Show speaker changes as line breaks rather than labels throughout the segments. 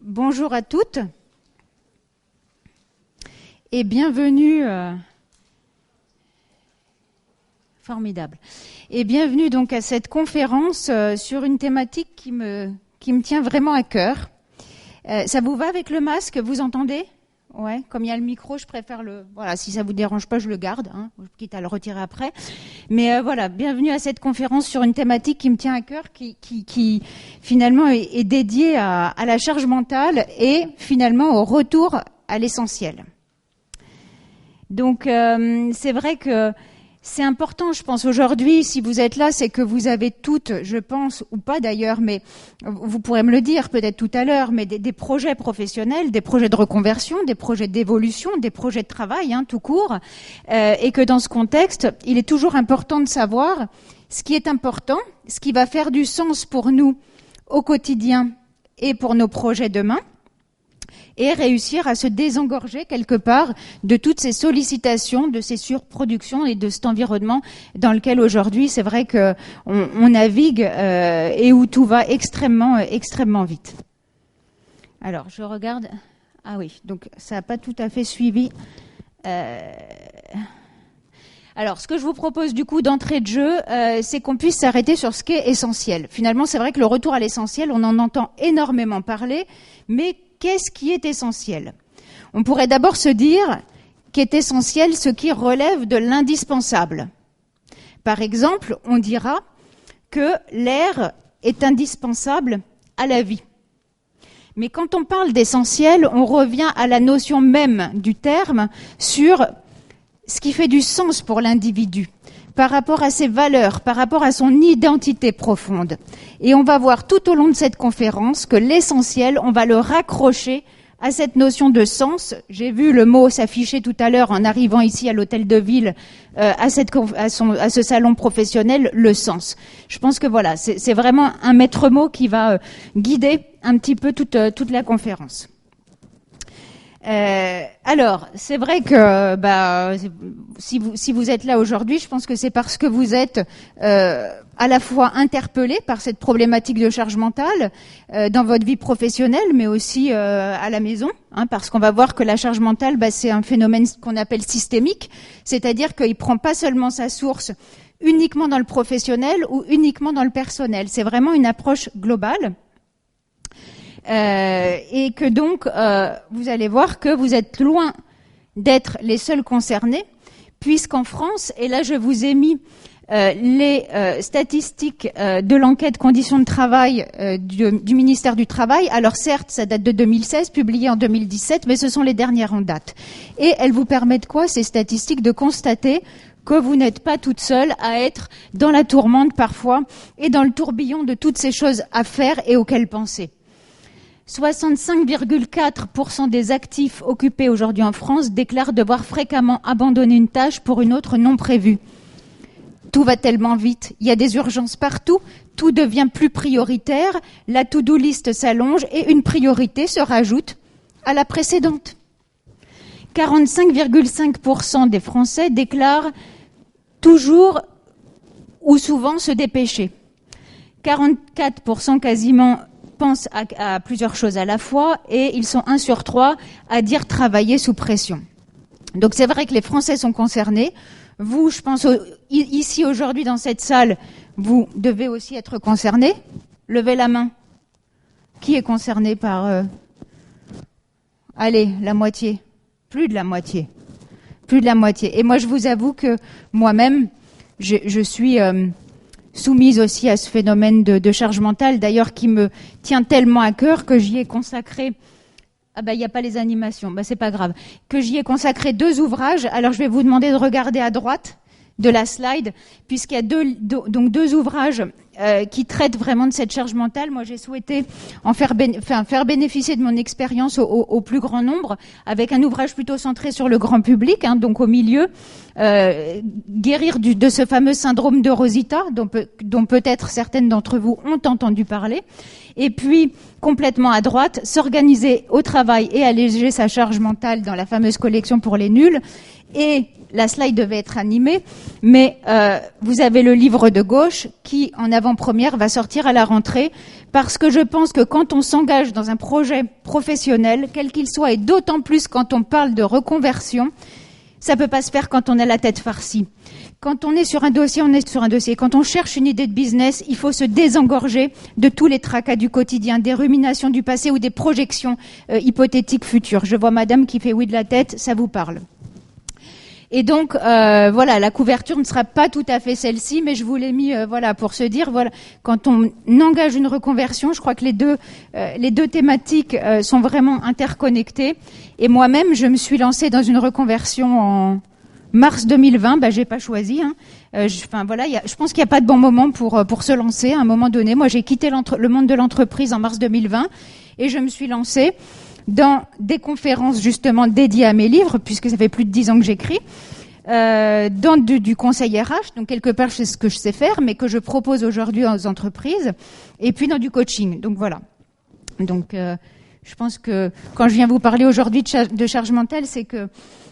Bonjour à toutes et bienvenue. Formidable. Et bienvenue donc à cette conférence sur une thématique qui me tient vraiment à cœur. Ça vous va avec le masque? Vous entendez? Ouais, comme il y a le micro, je préfère le... Voilà, si ça vous dérange pas, je le garde, quitte à le retirer après. Mais voilà, bienvenue à cette conférence sur une thématique qui me tient à cœur, qui finalement est dédiée à la charge mentale et finalement au retour à l'essentiel. Donc, c'est vrai que c'est important, je pense, aujourd'hui, si vous êtes là, c'est que vous avez toutes, je pense, ou pas d'ailleurs, mais vous pourrez me le dire peut-être tout à l'heure, mais des projets professionnels, des projets de reconversion, des projets d'évolution, des projets de travail, tout court, et que dans ce contexte, il est toujours important de savoir ce qui est important, ce qui va faire du sens pour nous au quotidien et pour nos projets demain, et réussir à se désengorger quelque part de toutes ces sollicitations, de ces surproductions et de cet environnement dans lequel aujourd'hui, c'est vrai que on navigue et où tout va extrêmement vite. Alors, je regarde. Ah oui, donc ça n'a pas tout à fait suivi. Alors, ce que je vous propose du coup d'entrée de jeu, c'est qu'on puisse s'arrêter sur ce qui est essentiel. Finalement, c'est vrai que le retour à l'essentiel, on en entend énormément parler, mais qu'est-ce qui est essentiel? On pourrait d'abord se dire qu'est essentiel ce qui relève de l'indispensable. Par exemple, on dira que l'air est indispensable à la vie. Mais quand on parle d'essentiel, on revient à la notion même du terme sur ce qui fait du sens pour l'individu, par rapport à ses valeurs, par rapport à son identité profonde. Et on va voir tout au long de cette conférence que l'essentiel, on va le raccrocher à cette notion de sens. J'ai vu le mot s'afficher tout à l'heure en arrivant ici à l'hôtel de ville, à ce salon professionnel, le sens. Je pense que voilà, c'est vraiment un maître mot qui va guider un petit peu toute la conférence. Alors, c'est vrai que si vous êtes là aujourd'hui, je pense que c'est parce que vous êtes à la fois interpellé par cette problématique de charge mentale dans votre vie professionnelle, mais aussi à la maison, parce qu'on va voir que la charge mentale, c'est un phénomène qu'on appelle systémique, c'est-à-dire qu'il prend pas seulement sa source uniquement dans le professionnel ou uniquement dans le personnel. C'est vraiment une approche globale. Et que donc, vous allez voir que vous êtes loin d'être les seuls concernés, puisqu'en France, et là je vous ai mis les statistiques de l'enquête conditions de travail du ministère du Travail. Alors certes, ça date de 2016, publié en 2017, mais ce sont les dernières en date. Et elles vous permettent quoi, ces statistiques, de constater que vous n'êtes pas toute seule à être dans la tourmente parfois et dans le tourbillon de toutes ces choses à faire et auxquelles penser. 65,4% des actifs occupés aujourd'hui en France déclarent devoir fréquemment abandonner une tâche pour une autre non prévue. Tout va tellement vite, il y a des urgences partout, tout devient plus prioritaire, la to-do list s'allonge et une priorité se rajoute à la précédente. 45,5% des Français déclarent toujours ou souvent se dépêcher. 44% quasiment pensent à plusieurs choses à la fois et ils sont 1 sur 3 à dire travailler sous pression. Donc c'est vrai que les Français sont concernés. Vous, je pense, ici aujourd'hui dans cette salle, vous devez aussi être concernés. Levez la main. Qui est concerné par... Allez, la moitié. Plus de la moitié. Plus de la moitié. Et moi, je vous avoue que moi-même, je suis... soumise aussi à ce phénomène de charge mentale, d'ailleurs qui me tient tellement à cœur que j'y ai consacré... il n'y a pas les animations, c'est pas grave. Que j'y ai consacré 2 ouvrages. Alors je vais vous demander de regarder à droite de la slide, puisqu'il y a deux ouvrages qui traitent vraiment de cette charge mentale. Moi, j'ai souhaité en faire bénéficier de mon expérience au plus grand nombre, avec un ouvrage plutôt centré sur le grand public, donc au milieu, guérir de ce fameux syndrome de Rosita, dont peut-être certaines d'entre vous ont entendu parler. Et puis, complètement à droite, s'organiser au travail et alléger sa charge mentale dans la fameuse collection pour les nuls. et la slide devait être animée, mais vous avez le livre de gauche qui, en avant-première, va sortir à la rentrée, parce que je pense que quand on s'engage dans un projet professionnel, quel qu'il soit, et d'autant plus quand on parle de reconversion, ça peut pas se faire quand on a la tête farcie. Quand on est sur un dossier, on est sur un dossier. Quand on cherche une idée de business, il faut se désengorger de tous les tracas du quotidien, des ruminations du passé ou des projections hypothétiques futures. Je vois madame qui fait oui de la tête, ça vous parle. Et donc, voilà, la couverture ne sera pas tout à fait celle-ci, mais je vous l'ai mis, voilà, pour se dire, voilà, quand on engage une reconversion, je crois que les deux thématiques sont vraiment interconnectées. Et moi-même, je me suis lancée dans une reconversion en mars 2020. Bah, j'ai pas choisi. Hein. Enfin voilà, je pense qu'il n'y a pas de bon moment pour se lancer. À un moment donné, moi, j'ai quitté le monde de l'entreprise en mars 2020 et je me suis lancée dans des conférences justement dédiées à mes livres, puisque ça fait plus de 10 ans que j'écris, dans du conseil RH, donc quelque part c'est ce que je sais faire, mais que je propose aujourd'hui aux entreprises, et puis dans du coaching. Donc voilà. Donc je pense que quand je viens vous parler aujourd'hui de charge mentale, c'est que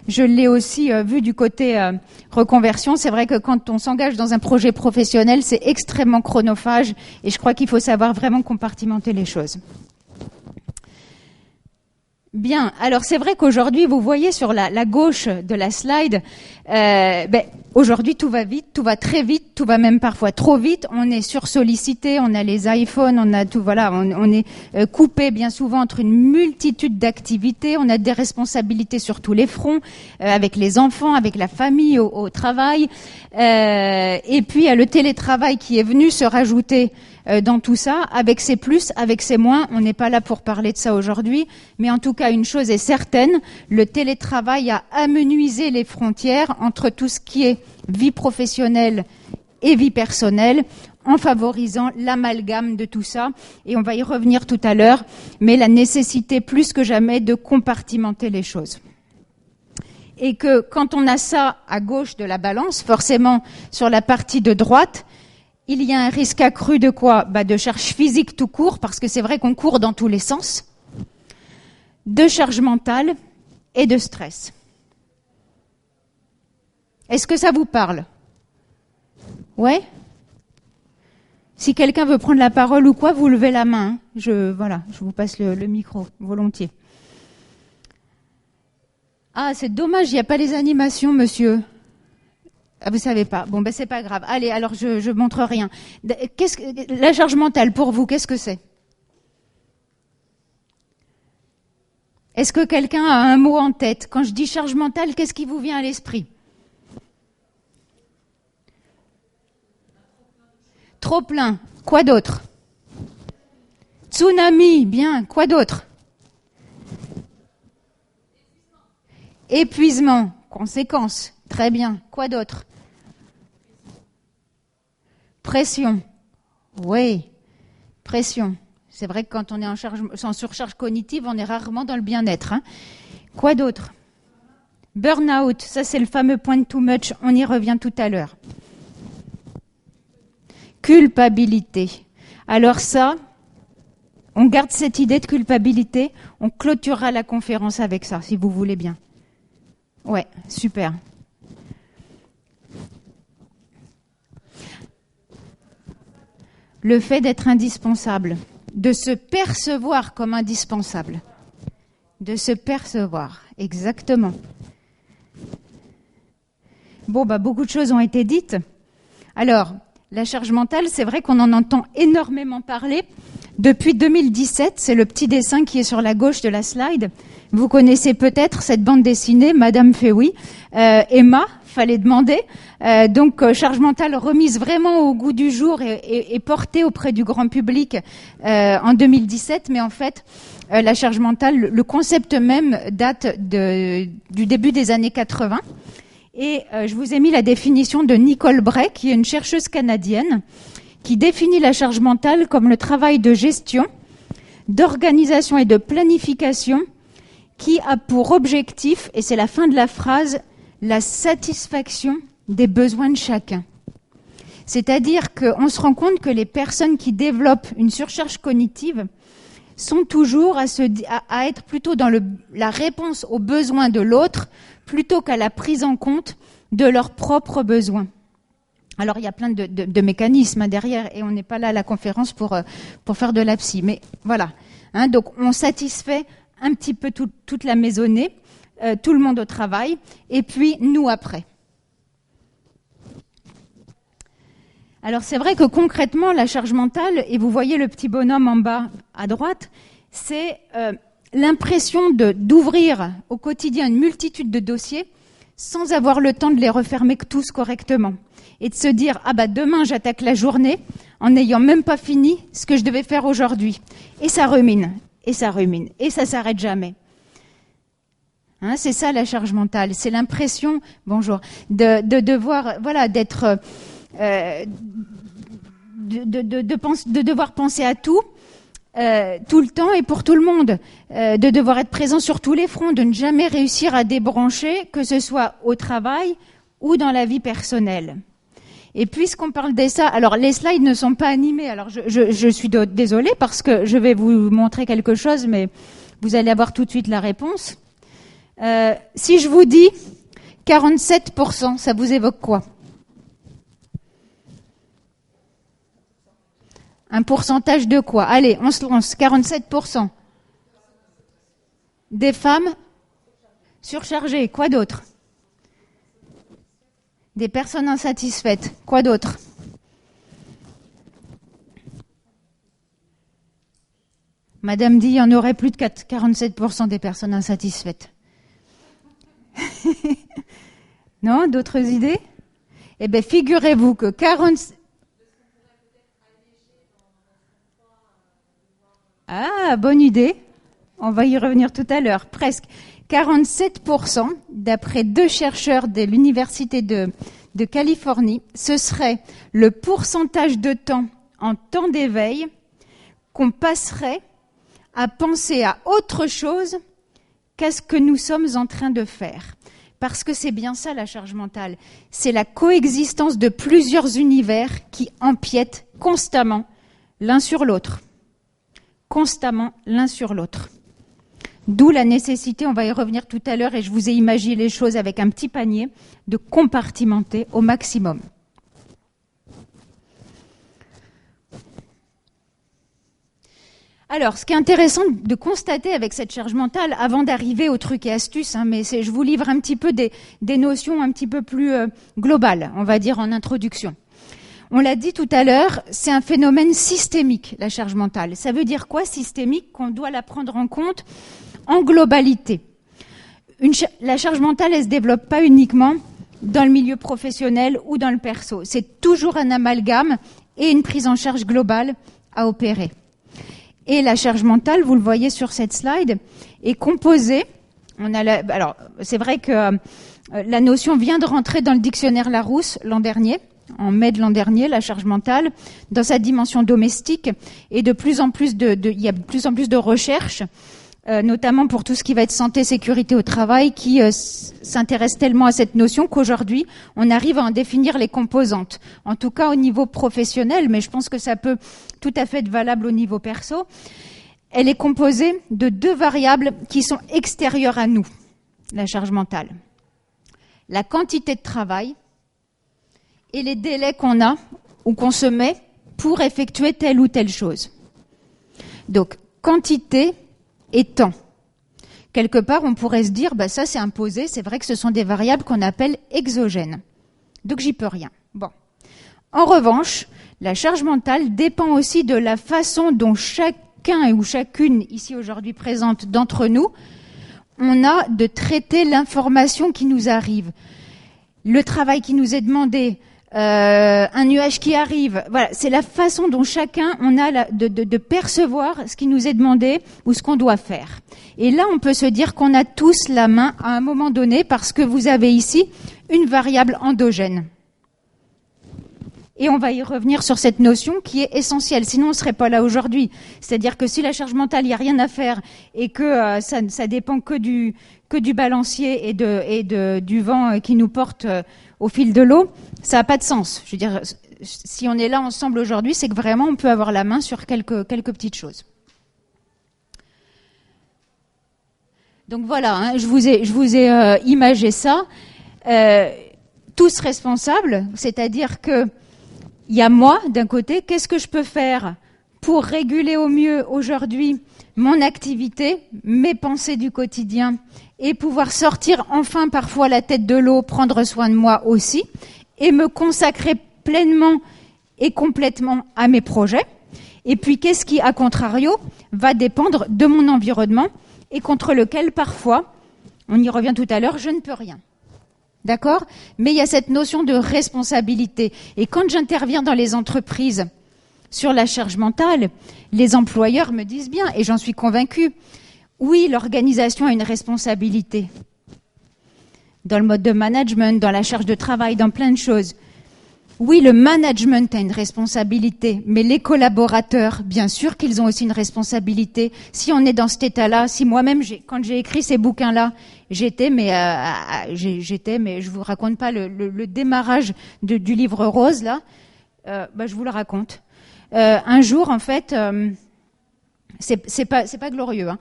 je l'ai aussi vu du côté reconversion. C'est vrai que quand on s'engage dans un projet professionnel, c'est extrêmement chronophage, et je crois qu'il faut savoir vraiment compartimenter les choses. Bien, alors c'est vrai qu'aujourd'hui, vous voyez sur la gauche de la slide, aujourd'hui tout va vite, tout va très vite, tout va même parfois trop vite. On est sursollicité, on a les iPhones, on a tout, voilà, on est coupé bien souvent entre une multitude d'activités. On a des responsabilités sur tous les fronts, avec les enfants, avec la famille, au travail. Et puis il y a le télétravail qui est venu se rajouter dans tout ça, avec ses plus, avec ses moins. On n'est pas là pour parler de ça aujourd'hui, mais en tout cas, une chose est certaine, le télétravail a amenuisé les frontières entre tout ce qui est vie professionnelle et vie personnelle, en favorisant l'amalgame de tout ça. Et on va y revenir tout à l'heure, mais la nécessité plus que jamais de compartimenter les choses. Et que quand on a ça à gauche de la balance, forcément sur la partie de droite, il y a un risque accru de quoi ? De charge physique tout court, parce que c'est vrai qu'on court dans tous les sens, de charge mentale et de stress. Est-ce que ça vous parle ? Ouais ? Si quelqu'un veut prendre la parole ou quoi, vous levez la main. Je vous passe le micro, volontiers. Ah, c'est dommage, il n'y a pas les animations, monsieur. Ah, vous savez pas. Bon, c'est pas grave. Allez, alors je montre rien. La charge mentale, pour vous, qu'est-ce que c'est ? Est-ce que quelqu'un a un mot en tête ? Quand je dis charge mentale, qu'est-ce qui vous vient à l'esprit ? Trop plein. Quoi d'autre ? Tsunami. Bien. Quoi d'autre ? Épuisement. Conséquence. Très bien. Quoi d'autre ? Pression. Oui. Pression. C'est vrai que quand on est en surcharge cognitive, on est rarement dans le bien-être. Hein. Quoi d'autre ? Burn-out. Ça, c'est le fameux point too much. On y revient tout à l'heure. Culpabilité. Alors ça, on garde cette idée de culpabilité. On clôturera la conférence avec ça, si vous voulez bien. Ouais, super. Le fait d'être indispensable, de se percevoir comme indispensable. De se percevoir, exactement. Bon, beaucoup de choses ont été dites. Alors, la charge mentale, c'est vrai qu'on en entend énormément parler. Depuis 2017, c'est le petit dessin qui est sur la gauche de la slide. Vous connaissez peut-être cette bande dessinée, Madame fait oui. Emma, fallait demander. Donc, charge mentale remise vraiment au goût du jour et portée auprès du grand public en 2017. Mais en fait, la charge mentale, le concept même date du début des années 80. Et je vous ai mis la définition de Nicole Bray, qui est une chercheuse canadienne, qui définit la charge mentale comme le travail de gestion, d'organisation et de planification qui a pour objectif, et c'est la fin de la phrase, la satisfaction des besoins de chacun. C'est-à-dire qu'on se rend compte que les personnes qui développent une surcharge cognitive sont toujours à être plutôt dans la réponse aux besoins de l'autre plutôt qu'à la prise en compte de leurs propres besoins. Alors il y a plein de mécanismes derrière et on n'est pas là à la conférence pour faire de la psy, mais voilà. Donc on satisfait un petit peu toute la maisonnée, tout le monde au travail, et puis nous après. Alors c'est vrai que concrètement, la charge mentale, et vous voyez le petit bonhomme en bas à droite, c'est l'impression d'ouvrir au quotidien une multitude de dossiers sans avoir le temps de les refermer tous correctement. Et de se dire, ah bah demain j'attaque la journée en n'ayant même pas fini ce que je devais faire aujourd'hui. Et ça rumine, et ça rumine, et ça s'arrête jamais. C'est ça la charge mentale, c'est l'impression, bonjour, de devoir, voilà, d'être... de devoir penser à tout le temps et pour tout le monde, de devoir être présent sur tous les fronts, de ne jamais réussir à débrancher, que ce soit au travail ou dans la vie personnelle. Et puisqu'on parle de ça, alors les slides ne sont pas animés, alors je suis désolée parce que je vais vous montrer quelque chose, mais vous allez avoir tout de suite la réponse. Si je vous dis 47%, ça vous évoque quoi ? Un pourcentage de quoi? Allez, on se lance. 47%. Des femmes surchargées. Quoi d'autre? Des personnes insatisfaites. Quoi d'autre? Madame dit, il y en aurait plus de 47% des personnes insatisfaites. Non, d'autres idées? Eh bien, figurez-vous que 40... Ah, bonne idée. On va y revenir tout à l'heure. Presque 47%, d'après 2 chercheurs de l'Université de Californie, ce serait le pourcentage de temps en temps d'éveil qu'on passerait à penser à autre chose qu'à ce que nous sommes en train de faire. Parce que c'est bien ça la charge mentale. C'est la coexistence de plusieurs univers qui empiètent constamment l'un sur l'autre. Constamment l'un sur l'autre. D'où la nécessité, on va y revenir tout à l'heure, et je vous ai imaginé les choses avec un petit panier, de compartimenter au maximum. Alors, ce qui est intéressant de constater avec cette charge mentale, avant d'arriver aux trucs et astuces, mais je vous livre un petit peu des notions un petit peu plus globales, on va dire en introduction. On l'a dit tout à l'heure, c'est un phénomène systémique, la charge mentale. Ça veut dire quoi, systémique? Qu'on doit la prendre en compte en globalité. La charge mentale, elle ne se développe pas uniquement dans le milieu professionnel ou dans le perso. C'est toujours un amalgame et une prise en charge globale à opérer. Et la charge mentale, vous le voyez sur cette slide, est composée. Alors, c'est vrai que la notion vient de rentrer dans le dictionnaire Larousse l'an dernier. En mai de l'an dernier, la charge mentale, dans sa dimension domestique, et il y a de plus en plus de recherches, notamment pour tout ce qui va être santé, sécurité au travail, qui s'intéressent tellement à cette notion qu'aujourd'hui, on arrive à en définir les composantes. En tout cas, au niveau professionnel, mais je pense que ça peut tout à fait être valable au niveau perso. Elle est composée de 2 variables qui sont extérieures à nous, la charge mentale. La quantité de travail et les délais qu'on a ou qu'on se met pour effectuer telle ou telle chose. Donc, quantité et temps. Quelque part, on pourrait se dire, ça c'est imposé, c'est vrai que ce sont des variables qu'on appelle exogènes. Donc, j'y peux rien. Bon. En revanche, la charge mentale dépend aussi de la façon dont chacun ou chacune, ici aujourd'hui présente d'entre nous, on a de traiter l'information qui nous arrive. Le travail qui nous est demandé, un nuage qui arrive, voilà, c'est la façon dont chacun on a de percevoir ce qui nous est demandé ou ce qu'on doit faire. Et là, on peut se dire qu'on a tous la main à un moment donné parce que vous avez ici une variable endogène. Et on va y revenir sur cette notion qui est essentielle, sinon on ne serait pas là aujourd'hui. C'est-à-dire que si la charge mentale, il n'y a rien à faire et que ça dépend que du balancier et du vent qui nous porte au fil de l'eau, ça n'a pas de sens. Je veux dire, si on est là ensemble aujourd'hui, c'est que vraiment on peut avoir la main sur quelques petites choses. Donc voilà, hein, je vous ai imagé ça. Tous responsables, c'est-à-dire que il y a moi d'un côté. Qu'est-ce que je peux faire pour réguler au mieux aujourd'hui mon activité, mes pensées du quotidien, et pouvoir sortir enfin parfois la tête de l'eau, prendre soin de moi aussi, et me consacrer pleinement et complètement à mes projets. Et puis qu'est-ce qui, à contrario, va dépendre de mon environnement et contre lequel parfois, on y revient tout à l'heure, je ne peux rien. D'accord ? Mais il y a cette notion de responsabilité. Et quand j'interviens dans les entreprises sur la charge mentale, les employeurs me disent bien, et j'en suis convaincue, oui, l'organisation a une responsabilité. Dans le mode de management, dans la charge de travail, dans plein de choses. Oui, le management a une responsabilité, mais les collaborateurs, bien sûr qu'ils ont aussi une responsabilité. Si on est dans cet état-là, si moi-même, quand j'ai écrit ces bouquins-là, j'étais, mais je vous raconte pas le démarrage du livre rose là. Je vous le raconte. Un jour, en fait, c'est pas glorieux. Hein.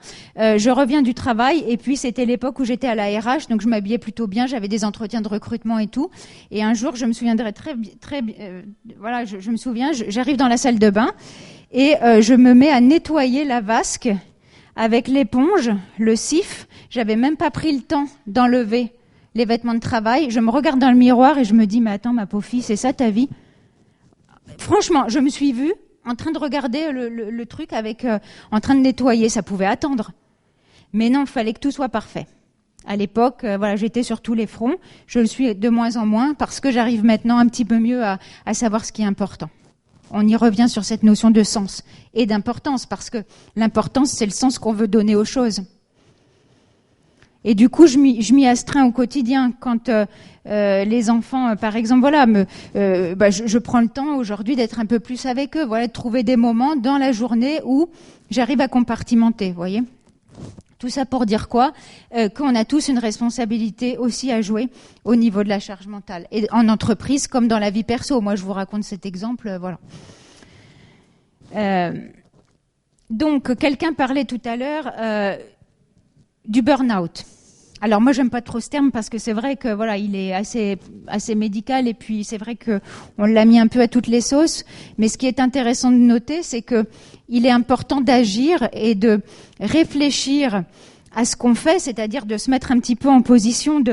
Je reviens du travail et puis c'était l'époque où j'étais à la RH, donc je m'habillais plutôt bien, j'avais des entretiens de recrutement et tout. Et un jour, je me souviendrai je me souviens, j'arrive dans la salle de bain et je me mets à nettoyer la vasque avec l'éponge, le sif. J'avais même pas pris le temps d'enlever les vêtements de travail. Je me regarde dans le miroir et je me dis, mais attends, ma pauvre fille, c'est ça ta vie ? Franchement, je me suis vue en train de regarder le truc en train de nettoyer, ça pouvait attendre. Mais non, il fallait que tout soit parfait. À l'époque, j'étais sur tous les fronts. Je le suis de moins en moins parce que j'arrive maintenant un petit peu mieux à savoir ce qui est important. On y revient sur cette notion de sens et d'importance parce que l'importance, c'est le sens qu'on veut donner aux choses. Et du coup, je m'y astreins au quotidien. Quand les enfants, par exemple, je prends le temps aujourd'hui d'être un peu plus avec eux, de trouver des moments dans la journée où j'arrive à compartimenter, vous voyez. Tout ça pour dire quoi ? Qu'on a tous une responsabilité aussi à jouer au niveau de la charge mentale. Et en entreprise comme dans la vie perso. Moi, je vous raconte cet exemple, voilà. Donc, quelqu'un parlait tout à l'heure du burn-out. Alors moi j'aime pas trop ce terme parce que c'est vrai que il est assez médical et puis c'est vrai que on l'a mis un peu à toutes les sauces, mais ce qui est intéressant de noter, c'est que il est important d'agir et de réfléchir à ce qu'on fait, c'est-à-dire de se mettre un petit peu en position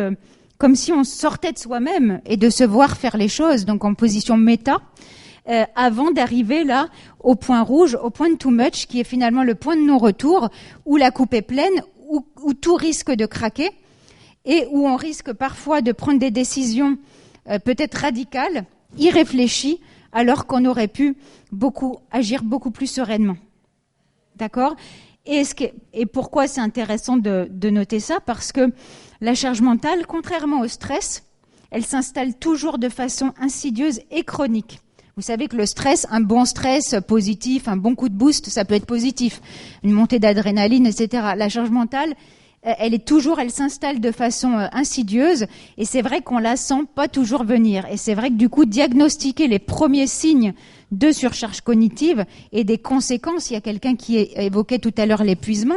comme si on sortait de soi-même et de se voir faire les choses, donc en position méta. Avant d'arriver là au point rouge, au point de too much, qui est finalement le point de non-retour, où la coupe est pleine, où tout risque de craquer, et où on risque parfois de prendre des décisions peut-être radicales, irréfléchies, alors qu'on aurait pu agir beaucoup plus sereinement. D'accord ? Et pourquoi c'est intéressant de noter ça ? Parce que la charge mentale, contrairement au stress, elle s'installe toujours de façon insidieuse et chronique. Vous savez que le stress, un bon stress positif, un bon coup de boost, ça peut être positif. Une montée d'adrénaline, etc. La charge mentale, elle s'installe de façon insidieuse et c'est vrai qu'on la sent pas toujours venir. Et c'est vrai que du coup, diagnostiquer les premiers signes de surcharge cognitive et des conséquences, il y a quelqu'un qui évoquait tout à l'heure l'épuisement,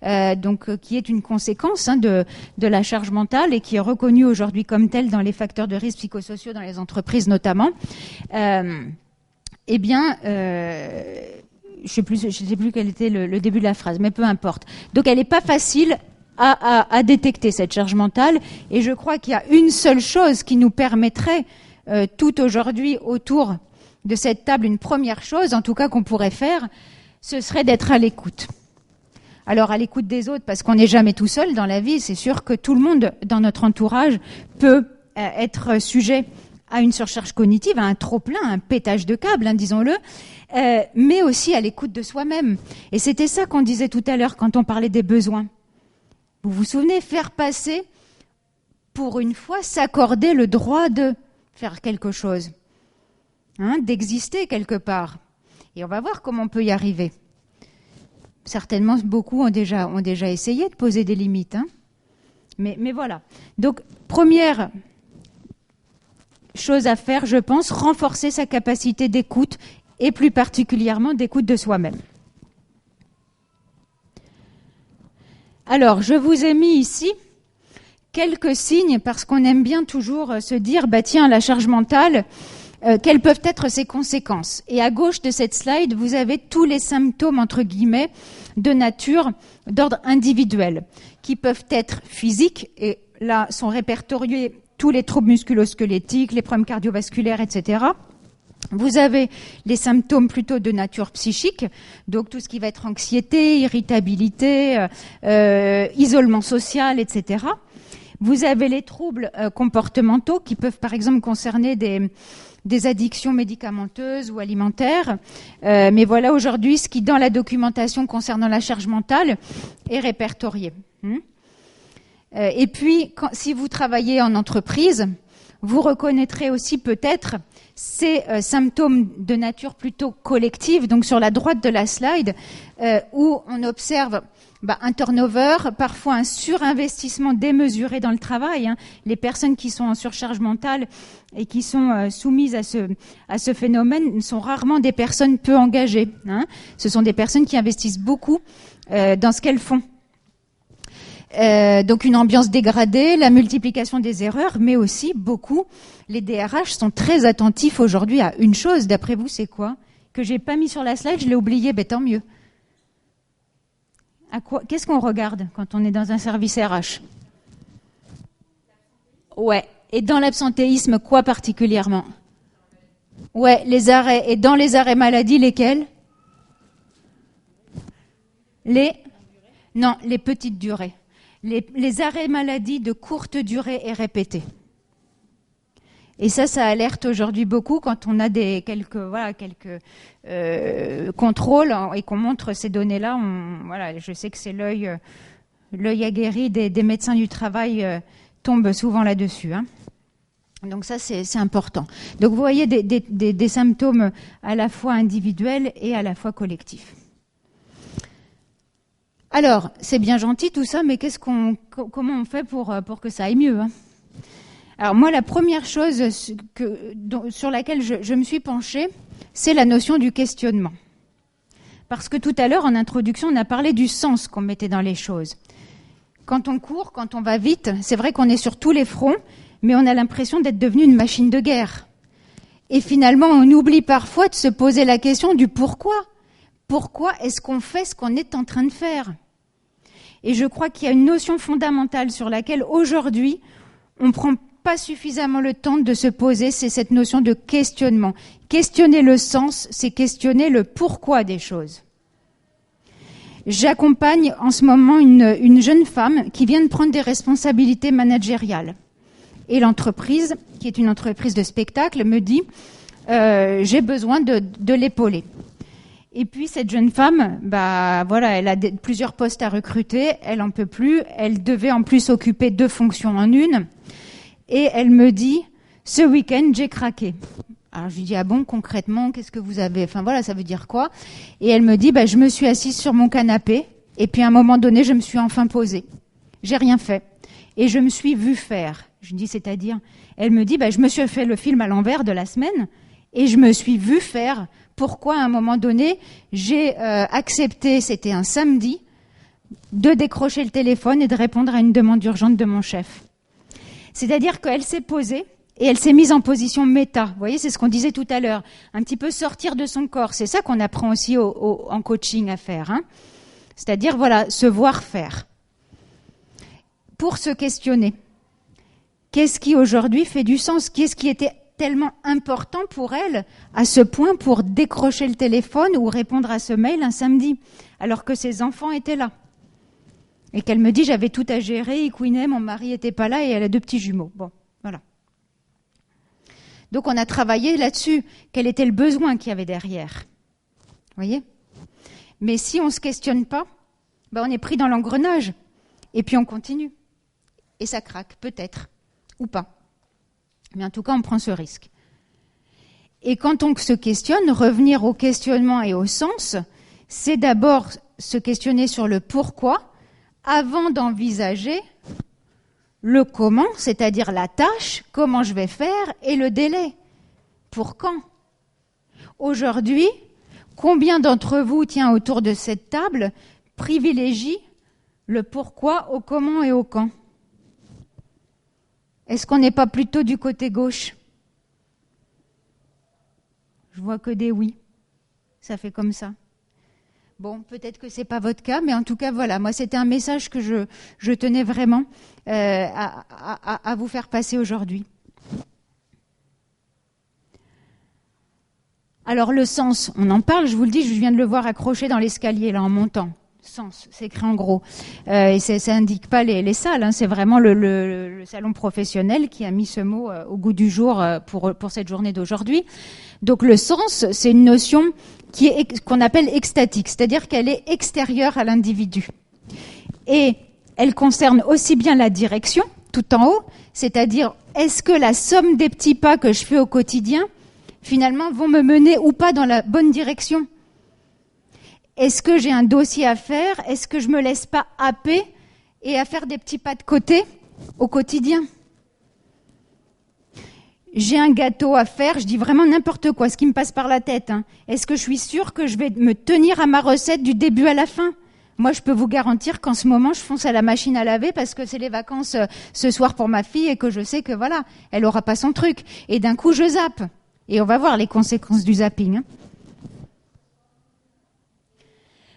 qui est une conséquence de la charge mentale et qui est reconnue aujourd'hui comme telle dans les facteurs de risque psychosociaux dans les entreprises notamment. Je sais plus quel était le début de la phrase, mais peu importe. Donc elle n'est pas facile à détecter cette charge mentale et je crois qu'il y a une seule chose qui nous permettrait tout aujourd'hui autour de cette table, une première chose, en tout cas qu'on pourrait faire, ce serait d'être à l'écoute. Alors à l'écoute des autres, parce qu'on n'est jamais tout seul dans la vie, c'est sûr que tout le monde dans notre entourage peut être sujet à une surcharge cognitive, à un trop-plein, à un pétage de câble, disons-le, mais aussi à l'écoute de soi-même. Et c'était ça qu'on disait tout à l'heure quand on parlait des besoins. Vous vous souvenez, faire passer, pour une fois, s'accorder le droit de faire quelque chose. D'exister quelque part. Et on va voir comment on peut y arriver. Certainement, beaucoup ont déjà essayé de poser des limites. Mais voilà. Donc, première chose à faire, je pense, renforcer sa capacité d'écoute et plus particulièrement d'écoute de soi-même. Alors, je vous ai mis ici quelques signes, parce qu'on aime bien toujours se dire, bah tiens, la charge mentale, quelles peuvent être ses conséquences. Et à gauche de cette slide, vous avez tous les symptômes, entre guillemets, de nature, d'ordre individuel, qui peuvent être physiques, et là sont répertoriés tous les troubles musculo-squelettiques, les problèmes cardiovasculaires, etc. Vous avez les symptômes plutôt de nature psychique, donc tout ce qui va être anxiété, irritabilité, isolement social, etc. Vous avez les troubles comportementaux qui peuvent par exemple concerner des addictions médicamenteuses ou alimentaires. Mais voilà aujourd'hui ce qui, dans la documentation concernant la charge mentale, est répertorié. Et puis, si vous travaillez en entreprise, vous reconnaîtrez aussi peut-être ces symptômes de nature plutôt collective, donc sur la droite de la slide, où on observe un turnover, parfois un surinvestissement démesuré dans le travail. Les personnes qui sont en surcharge mentale et qui sont soumises à ce phénomène sont rarement des personnes peu engagées. Ce sont des personnes qui investissent beaucoup dans ce qu'elles font. Donc une ambiance dégradée, la multiplication des erreurs, mais aussi beaucoup. Les DRH sont très attentifs aujourd'hui à une chose. D'après vous, c'est quoi? Que j'ai pas mis sur la slide, je l'ai oublié, tant mieux. Qu'est-ce qu'on regarde quand on est dans un service RH? Ouais. Et dans l'absentéisme, quoi particulièrement? Ouais, les arrêts. Et dans les arrêts maladie, lesquels? Non, les petites durées. Les arrêts maladie de courte durée et répétés. Et ça alerte aujourd'hui beaucoup quand on a quelques contrôles et qu'on montre ces données-là. Je sais que c'est l'œil aguerri des médecins du travail tombe souvent là-dessus. Donc ça, c'est important. Donc vous voyez des symptômes à la fois individuels et à la fois collectifs. Alors, c'est bien gentil tout ça, mais comment on fait pour que ça aille mieux? Alors moi, la première chose sur laquelle je me suis penchée, c'est la notion du questionnement. Parce que tout à l'heure, en introduction, on a parlé du sens qu'on mettait dans les choses. Quand on court, quand on va vite, c'est vrai qu'on est sur tous les fronts, mais on a l'impression d'être devenu une machine de guerre. Et finalement, on oublie parfois de se poser la question du pourquoi. Pourquoi est-ce qu'on fait ce qu'on est en train de faire? Et je crois qu'il y a une notion fondamentale sur laquelle, aujourd'hui, on ne prend pas suffisamment le temps de se poser, c'est cette notion de questionnement. Questionner le sens, c'est questionner le pourquoi des choses. J'accompagne en ce moment une jeune femme qui vient de prendre des responsabilités managériales. Et l'entreprise, qui est une entreprise de spectacle, me dit j'ai besoin de l'épauler. Et puis cette jeune femme, elle a plusieurs postes à recruter, elle en peut plus, elle devait en plus occuper 2 fonctions en une. Et elle me dit, ce week-end, j'ai craqué. Alors je lui dis, ah bon, concrètement, qu'est-ce que vous avez? Ça veut dire quoi? Et elle me dit, je me suis assise sur mon canapé, et puis à un moment donné, je me suis enfin posée. J'ai rien fait. Et je me suis vue faire. Je lui dis, c'est-à-dire? Elle me dit, je me suis fait le film à l'envers de la semaine, et je me suis vue faire. Pourquoi, à un moment donné, j'ai accepté, c'était un samedi, de décrocher le téléphone et de répondre à une demande urgente de mon chef. C'est-à-dire qu'elle s'est posée et elle s'est mise en position méta. Vous voyez, c'est ce qu'on disait tout à l'heure. Un petit peu sortir de son corps. C'est ça qu'on apprend aussi en coaching à faire. C'est-à-dire, se voir faire. Pour se questionner. Qu'est-ce qui aujourd'hui fait du sens? Qu'est-ce qui était tellement important pour elle à ce point pour décrocher le téléphone ou répondre à ce mail un samedi, alors que ses enfants étaient là? Et qu'elle me dit, j'avais tout à gérer, il couinait, mon mari était pas là et elle a 2 petits jumeaux. Bon, voilà. Donc on a travaillé là-dessus. Quel était le besoin qu'il y avait derrière? Vous voyez? Mais si on ne se questionne pas, on est pris dans l'engrenage. Et puis on continue. Et ça craque, peut-être. Ou pas. Mais en tout cas, on prend ce risque. Et quand on se questionne, revenir au questionnement et au sens, c'est d'abord se questionner sur le pourquoi, avant d'envisager le comment, c'est-à-dire la tâche, comment je vais faire, et le délai. Pour quand? Aujourd'hui, combien d'entre vous, autour de cette table, privilégient Le pourquoi, au comment et au quand. Est-ce qu'on n'est pas plutôt du côté gauche? Je vois que des oui. Ça fait comme ça. Bon, peut-être que c'est pas votre cas, mais en tout cas, voilà. Moi, c'était un message que je tenais vraiment à vous faire passer aujourd'hui. Alors, le sens, on en parle, je vous le dis, je viens de le voir accroché dans l'escalier, là, en montant. Sens, c'est écrit en gros. Et ça indique pas les salles, hein, c'est vraiment le salon professionnel qui a mis ce mot au goût du jour pour cette journée d'aujourd'hui. Donc le sens, c'est une notion qu'on appelle extatique, c'est-à-dire qu'elle est extérieure à l'individu. Et elle concerne aussi bien la direction, tout en haut, c'est-à-dire est-ce que la somme des petits pas que je fais au quotidien, finalement, vont me mener ou pas dans la bonne direction? Est-ce que j'ai un dossier à faire? Est-ce que je me laisse pas happer et à faire des petits pas de côté au quotidien? J'ai un gâteau à faire, je dis vraiment n'importe quoi, ce qui me passe par la tête. Hein. Est-ce que je suis sûre que je vais me tenir à ma recette du début à la fin? Moi, je peux vous garantir qu'en ce moment, je fonce à la machine à laver parce que c'est les vacances ce soir pour ma fille et que je sais que voilà, elle aura pas son truc. Et d'un coup, je zappe. Et on va voir les conséquences du zapping. Hein.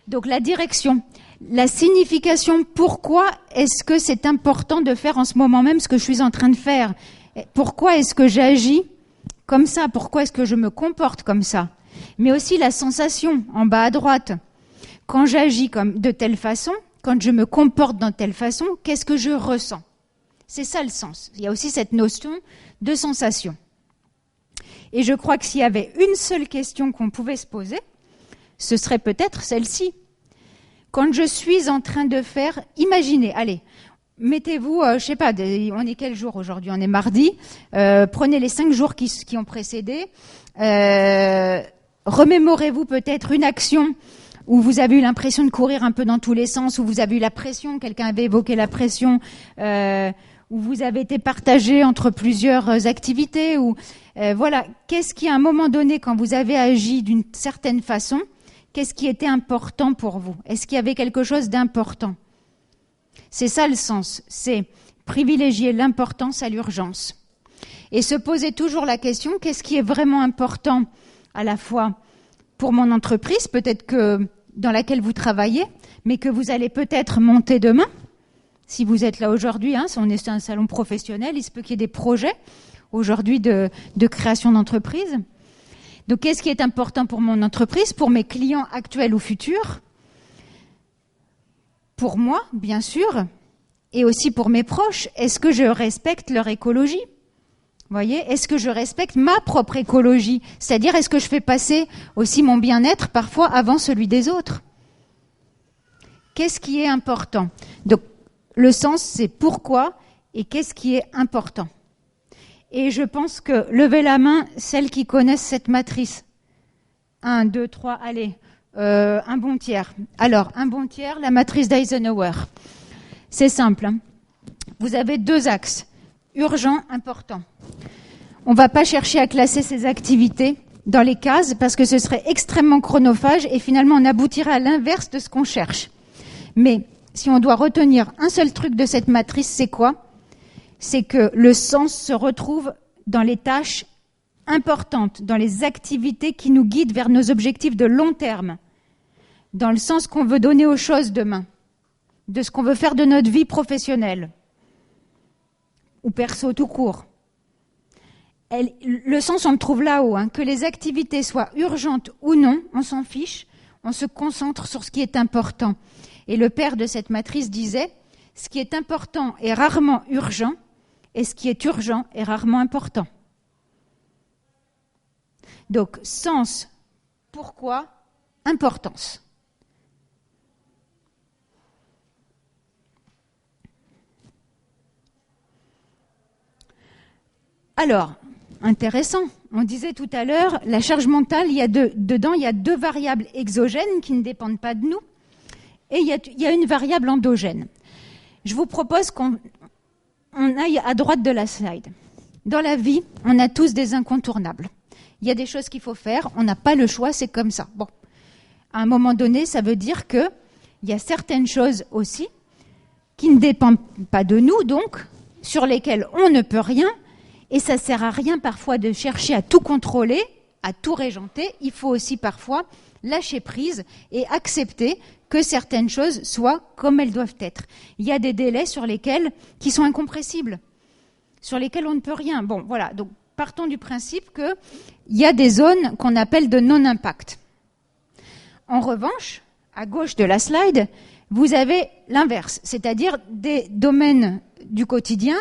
Donc la direction, la signification, pourquoi est-ce que c'est important de faire en ce moment même ce que je suis en train de faire? Pourquoi est-ce que j'agis comme ça? Pourquoi est-ce que je me comporte comme ça? Mais aussi la sensation, en bas à droite. Quand j'agis de telle façon, quand je me comporte de telle façon, qu'est-ce que je ressens? C'est ça le sens. Il y a aussi cette notion de sensation. Et je crois que s'il y avait une seule question qu'on pouvait se poser, ce serait peut-être celle-ci. Quand je suis en train de faire, imaginez, allez, mettez-vous, je sais pas, on est quel jour aujourd'hui? On est mardi. Prenez les 5 jours qui ont précédé. Remémorez-vous peut-être une action où vous avez eu l'impression de courir un peu dans tous les sens, où vous avez eu la pression, quelqu'un avait évoqué la pression, où vous avez été partagé entre plusieurs activités, ou voilà, qu'est-ce qui à un moment donné, quand vous avez agi d'une certaine façon, qu'est-ce qui était important pour vous? Est-ce qu'il y avait quelque chose d'important? C'est ça le sens, c'est privilégier l'importance à l'urgence. Et se poser toujours la question, qu'est-ce qui est vraiment important à la fois pour mon entreprise, peut-être que dans laquelle vous travaillez, mais que vous allez peut-être monter demain. Si vous êtes là aujourd'hui, hein, si on est un salon professionnel, il se peut qu'il y ait des projets aujourd'hui de création d'entreprise. Donc, qu'est-ce qui est important pour mon entreprise, pour mes clients actuels ou futurs, pour moi, bien sûr, et aussi pour mes proches? Est-ce que je respecte leur écologie? Vous voyez, est-ce que je respecte ma propre écologie? C'est-à-dire, est-ce que je fais passer aussi mon bien-être parfois avant celui des autres? Qu'est-ce qui est important? Donc, le sens, c'est pourquoi et qu'est-ce qui est important. Et je pense que, levez la main, celles qui connaissent cette matrice. 1, 2, 3, allez, un bon tiers. Alors, un bon tiers, la matrice d'Eisenhower. C'est simple. Hein. Vous avez 2 axes. Urgent, important. On ne va pas chercher à classer ces activités dans les cases parce que ce serait extrêmement chronophage et finalement on aboutirait à l'inverse de ce qu'on cherche. Mais si on doit retenir un seul truc de cette matrice, c'est quoi? C'est que le sens se retrouve dans les tâches importantes, dans les activités qui nous guident vers nos objectifs de long terme, dans le sens qu'on veut donner aux choses demain, de ce qu'on veut faire de notre vie professionnelle ou perso tout court. Le sens, on le trouve là-haut, hein, que les activités soient urgentes ou non, on s'en fiche, on se concentre sur ce qui est important. Et le père de cette matrice disait, ce qui est important est rarement urgent, et ce qui est urgent est rarement important. Donc, sens, pourquoi, importance. Alors, intéressant, on disait tout à l'heure, la charge mentale, dedans, il y a 2 variables exogènes qui ne dépendent pas de nous, et il y a une variable endogène. Je vous propose qu'on aille à droite de la slide. Dans la vie, on a tous des incontournables. Il y a des choses qu'il faut faire, on n'a pas le choix, c'est comme ça. Bon, à un moment donné, ça veut dire qu'il y a certaines choses aussi qui ne dépendent pas de nous, donc, sur lesquels on ne peut rien, et ça sert à rien parfois de chercher à tout contrôler, à tout régenter. Il faut aussi parfois lâcher prise et accepter que certaines choses soient comme elles doivent être. Il y a des délais qui sont incompressibles, sur lesquels on ne peut rien. Bon, voilà, donc partons du principe qu'il y a des zones qu'on appelle de non-impact. En revanche, à gauche de la slide, vous avez l'inverse, c'est-à-dire des domaines du quotidien,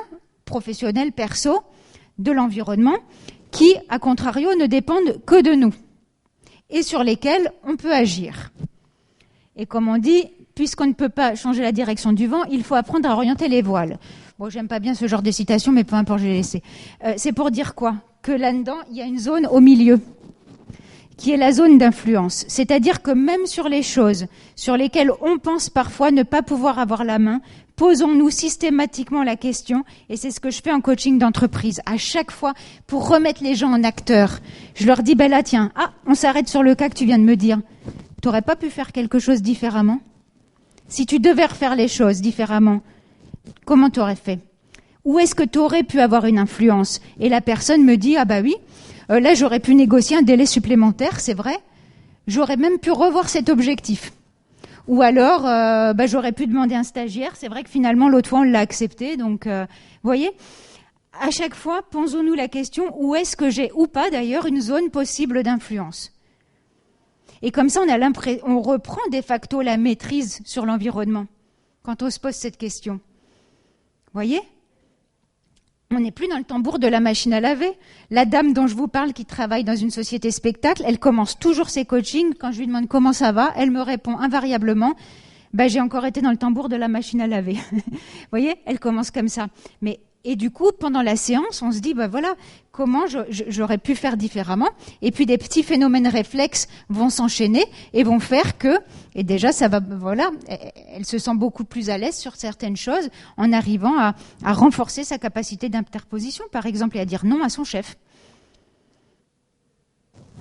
professionnel, perso, de l'environnement, qui, à contrario, ne dépendent que de nous et sur lesquels on peut agir. Et comme on dit, puisqu'on ne peut pas changer la direction du vent, il faut apprendre à orienter les voiles. Bon, j'aime pas bien ce genre de citation, mais peu importe, je l'ai laissé. C'est pour dire quoi? Que là-dedans, il y a une zone au milieu, qui est la zone d'influence. C'est-à-dire que même sur les choses sur lesquelles on pense parfois ne pas pouvoir avoir la main, posons-nous systématiquement la question, et c'est ce que je fais en coaching d'entreprise, à chaque fois, pour remettre les gens en acteurs. Je leur dis, ben là, tiens, on s'arrête sur le cas que tu viens de me dire. Tu n'aurais pas pu faire quelque chose différemment? Si tu devais refaire les choses différemment, comment tu aurais fait? Où est-ce que tu aurais pu avoir une influence? Et la personne me dit, ah bah oui, là j'aurais pu négocier un délai supplémentaire, c'est vrai. J'aurais même pu revoir cet objectif. Ou alors, j'aurais pu demander un stagiaire. C'est vrai que finalement, l'autre fois, on l'a accepté. Donc, vous voyez, à chaque fois, posons-nous la question, où est-ce que j'ai, ou pas d'ailleurs, une zone possible d'influence? Et comme ça, on reprend de facto la maîtrise sur l'environnement quand on se pose cette question. Vous voyez? On n'est plus dans le tambour de la machine à laver. La dame dont je vous parle qui travaille dans une société spectacle, elle commence toujours ses coachings. Quand je lui demande comment ça va, elle me répond invariablement, j'ai encore été dans le tambour de la machine à laver. Vous voyez, elle commence comme ça. Et du coup, pendant la séance, on se dit, voilà, comment j'aurais pu faire différemment? Et puis des petits phénomènes réflexes vont s'enchaîner et vont faire que, et déjà, ça va, voilà, elle se sent beaucoup plus à l'aise sur certaines choses en arrivant à renforcer sa capacité d'interposition, par exemple, et à dire non à son chef.